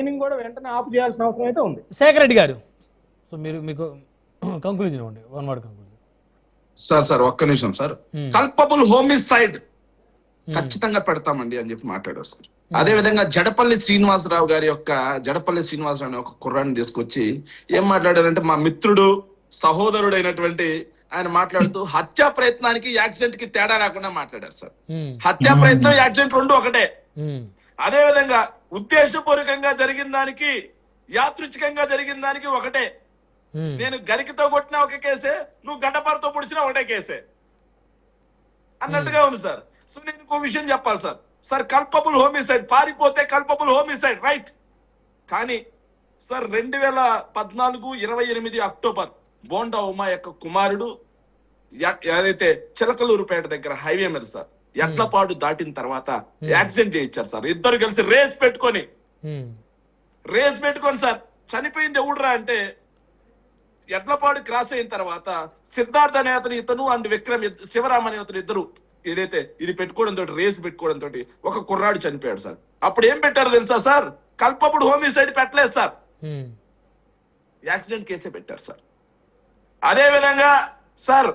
Mining కూడా వెంటనే ఆపు చేయాల్సిన అవసరం అయితే ఉంది. శేఖర్ రెడ్డి గారు, సో మీకు కంక్లూజన్ ఇవ్వండి, వన్ వర్డ్ కంక్లూజన్. సార్ ఒక్క నిమిషం సార్. కల్పబుల్ హోమిసైడ్ ఖచ్చితంగా పెడతామండి అని చెప్పి మాట్లాడారు సార్. అదే విధంగా జడపల్లి శ్రీనివాసరావు ఒక కుర్రాన్ని తీసుకొచ్చి ఏం మాట్లాడారంటే, మా మిత్రుడు సహోదరుడైనటువంటి ఆయన మాట్లాడుతూ హత్యా ప్రయత్నానికి యాక్సిడెంట్ కి తేడా రాకుండా మాట్లాడారు సార్. హత్యా ప్రయత్నం యాక్సిడెంట్ రెండు ఒకటే. అదే విధంగా ఉద్దేశపూర్వకంగా జరిగిన దానికి యాదృచ్ఛికంగా జరిగిన దానికి ఒకటే. నేను గరికితో కొట్టినా ఒక కేసే, నువ్వు గడ్డపారతో పొడిచినా ఒకటే కేసే అన్నట్టుగా ఉంది సార్. సో నేను ఇంకో విషయం చెప్పాలి సార్ కల్పబుల్ హోమిసైడ్, పారిపోతే కల్పబుల్ హోమిసైడ్ రైట్. కానీ సార్ 2014-28 అక్టోబర్ బోండా ఉమా యొక్క కుమారుడు ఏదైతే చిలకలూరుపేట దగ్గర హైవే మీద సార్ ఎట్లపాడు దాటిన తర్వాత యాక్సిడెంట్ చేయించారు సార్. ఇద్దరు కలిసి రేస్ పెట్టుకొని సార్ చనిపోయింది ఎవడురా అంటే, ఎడ్లపాడు క్రాస్ అయిన తర్వాత సిద్ధార్థ అనే అతను ఇతను అండ్ విక్రమ్ శివరామ్ అనే అతను ఇద్దరు ఏదైతే ఇది పెట్టుకోవడంతో రేస్ పెట్టుకోవడంతో ఒక కుర్రాడు చనిపోయాడు సార్. అప్పుడు ఏం పెట్టారు తెలుసా సార్? కల్పబుల్ హోమిసైడ్ పెట్టలేదు సార్, యాక్సిడెంట్ కేసే పెట్టారు సార్. అదే విధంగా సార్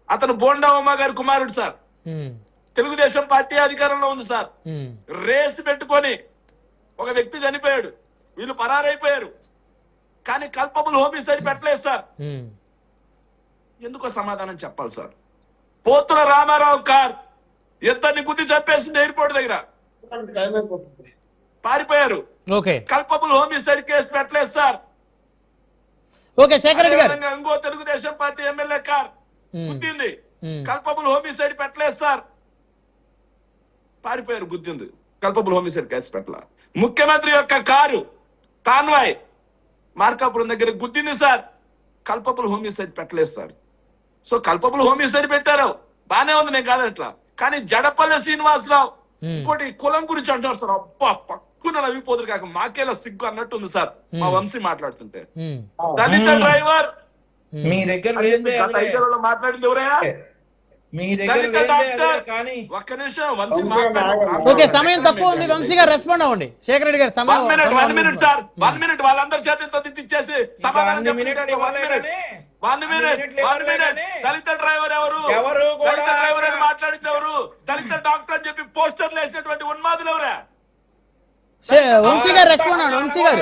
అతను బోండా ఉమా గారి కుమారుడు సార్, తెలుగుదేశం పార్టీ అధికారంలో ఉంది సార్. రేస్ పెట్టుకొని ఒక వ్యక్తి చనిపోయాడు, వీళ్ళు పరారైపోయారు, కానీ కల్పబుల్ హోమిసైడ్ పెట్టలేదు సార్. ఎందుకో సమాధానం చెప్పాలి సార్. పోతుల రామారావు కార్ ఇద్దరిని గుద్ది చంపేసింది ఎయిర్పోర్ట్ దగ్గర, పారిపోయారు. కల్పబుల్ హోమిసైడ్ కేసు పెట్టలేదు సార్. ఇంకో తెలుగుదేశం పార్టీ ఎమ్మెల్యే కార్ గుద్దింది, కల్పబుల్ హోమిసైడ్ పెట్టలేదు సార్, పారిపోయారు, గుద్దింది, కల్పబుల్ హోమిసైడ్ కేసు పెట్టల. ముఖ్యమంత్రి యొక్క కారు కాన్వాయ్ మార్కాపురం దగ్గర గుద్దింది సార్, కల్పబుల్ హోమిసైడ్ పెట్టలేదు సార్. సో కల్పబుల్ హోమిసైడ్ పెట్టారు, బానే ఉంది, నేను కాదట్లా. కానీ జడపల్లి శ్రీనివాసరావు ఇంకోటి కులం గురించి అంటారు సార్. అబ్బా పక్కున నవ్విపోదురు కాక మాకేలా సిగ్గు అన్నట్టు ఉంది సార్ మా వంశీ మాట్లాడుతుంటే. దళిత డ్రైవర్ మీ దగ్గర మాట్లాడింది ఎవరయ్యా? ఒక్క నిమిషం వంశీ ఓకే, సమయం తక్కువ ఉంది, వంశీ గారు రెస్పాండ్ అవ్వండి. శేఖర్ రెడ్డి గారు సమయం 1 మినిట్ సార్, 1 మినిట్ వాళ్ళందరి చేతితో ఇచ్చేసి సమాధానం దళిత డ్రైవర్ ఎవరు? దళిత డ్రైవర్ అని మాట్లాడింది ఎవరు? దళిత డాక్టర్ అని చెప్పి పోస్టర్లు వేసినటువంటి ఉన్మాదులు ఎవరా? వంశీ గారు రెస్పాండ్ అవ్వండి. వంశీ గారు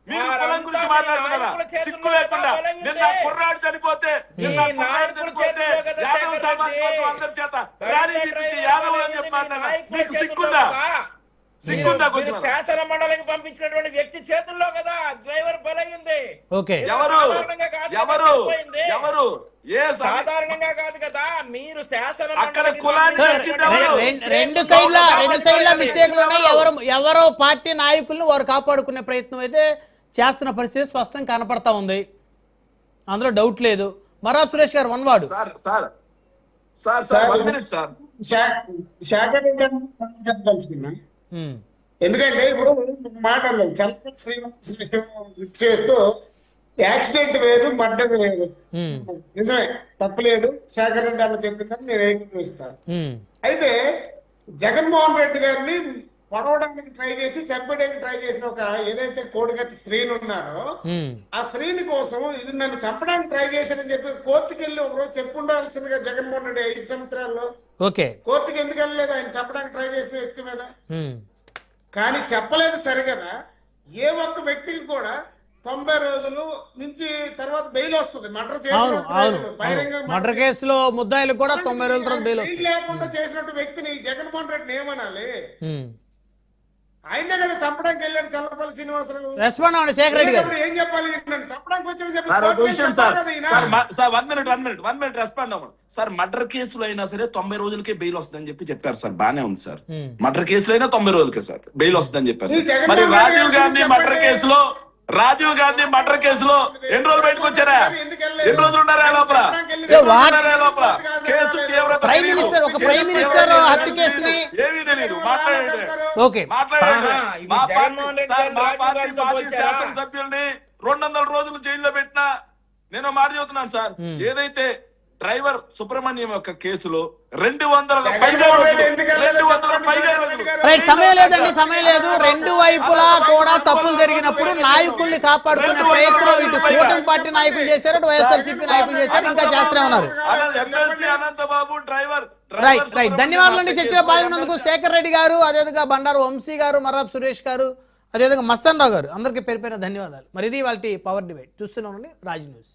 మీరు కులం గురించి మాట్లాడుతున్నారా? సిగ్గు లేకుండా నిన్న కుర్రాడు చనిపోతే యాదవ్ సమాజ్ వర్గం అందరి చేత ర్యాలీ చేపించి యాదవ్ అని చెప్పి మాట్లాడారా? మీకు సిగ్గుందా? కొంచెం శాసన మండలికి పంపించినటువంటి వ్యక్తి చేతుల్లో కదా డ్రైవర్ బలైంది. ఎవరు సాధారణంగా కాదు కదా, మీరు శాసన అక్కడ కులాన్ని రెండు సైడ్ల మిస్టేక్లు ఉన్నాయి. ఎవరో పార్టీ నాయకులను వారు కాపాడుకునే ప్రయత్నం అయితే చేస్తున్న పరిస్థితి స్పష్టంగా కనపడతా ఉంది, అందులో డౌట్ లేదు. మరాబ్ సురేష్ గారు వన్ వర్డ్. ఎందుకంటే ఇప్పుడు మాట చేస్తూ యాక్సిడెంట్ వేరు, మర్డర్ వేరు. నిజమే, తప్పలేదు. శేఖర్ రెడ్డి అన్న చెప్పిందని నేను ఏకీభవిస్తాను. అయితే జగన్మోహన్ రెడ్డి గారిని పొడవడానికి ట్రై చేసి చంపడానికి ట్రై చేసిన ఒక ఏదైతే కోడిగత్తి స్త్రీని ఉన్నారో ఆ స్త్రీని కోసం ఇది నన్ను చంపడానికి ట్రై చేశానని చెప్పి కోర్టుకి వెళ్ళి ఒకరోజు చెప్పుండాల్సిందిగా జగన్మోహన్ రెడ్డి 5 సంవత్సరాల్లో కోర్టుకి ఎందుకు వెళ్ళలేదు ఆయన చంపడానికి ట్రై చేసిన వ్యక్తి మీద? కానీ చెప్పలేదు సరిగా. ఏ ఒక్క వ్యక్తికి కూడా 90 రోజులు నుంచి తర్వాత బెయిల్ వస్తుంది. మర్డర్ కేసులో ముద్దాయిలు కూడా 90 రోజుల తర్వాత బెయిల్ లేకుండా చేసినట్టు వ్యక్తిని జగన్మోహన్ రెడ్డిని ఏమనాలి? ఆయనే కదా చంపడానికి వెళ్ళాడు చల్లపల్లి శ్రీనివాసరావు. రెస్పాండ్ అవ్వండి శేఖర్ రెడ్డి గారు. ఏం చెప్పాలి? చంపడానికి వచ్చాడని చెప్పి రెస్పాండ్ అవ్వండి సార్. మర్డర్ కేసులు అయినా సరే 90 రోజులకే బెయిల్ వస్తుందని చెప్పి చెప్పారు సార్, బానే ఉంది సార్. మర్డర్ కేసులు అయినా 90 రోజులకే సార్ బెయిల్ వస్తుందని చెప్పారు. మరి రాజీవ్ గాంధీ మర్డర్ కేసులో ఎన్ని రోజులు బయటకు వచ్చారా? ఎన్ని రోజులు ఉన్నారా లోపల? కేసు తీవ్రత ప్రైమ్ మినిస్టర్ హత్య కేసుని ఏమీ తెలియదు. శాసనసభ్యుల్ని 200 రోజులు జైల్లో పెట్టినా నేను మాట చెబుతున్నాను సార్. ఏదైతే డ్రైవర్ సుబ్రహ్మణ్యం యొక్క కేసులో 200 జగన్మోహన్ రెడ్డి ఎందుకు వెళ్ళలేదు? 200 పైగా రోజులు. రైట్, సమయం లేదండి, సమయం లేదు. రెండు వైపులా కూడా తప్పులు జరిగినప్పుడు నాయకుల్ని కాపాడుకునే ప్రయత్నం ఇటు కూటమి పార్టీ నాయకులు చేశారు, అటు వైఎస్ఆర్సీపీ నాయకులు చేశారు, ఇంకా చేస్తూనే ఉన్నారు. MLC Anantha Babu driver right right, ధన్యవాదాలండి. చర్చలో పాల్గొన్నందుకు శేఖర్ రెడ్డి గారు, అదేవిధంగా బండారు వంశీ గారు, మర్రాబ్ సురేష్ గారు, అదేవిధంగా మస్తాన్ రావు గారు, అందరికీ పేరు పేరున ధన్యవాదాలు. మరి ఇది వాళ్ళ పవర్ డిబేట్ చూస్తూనే ఉండండి రాజ్ న్యూస్.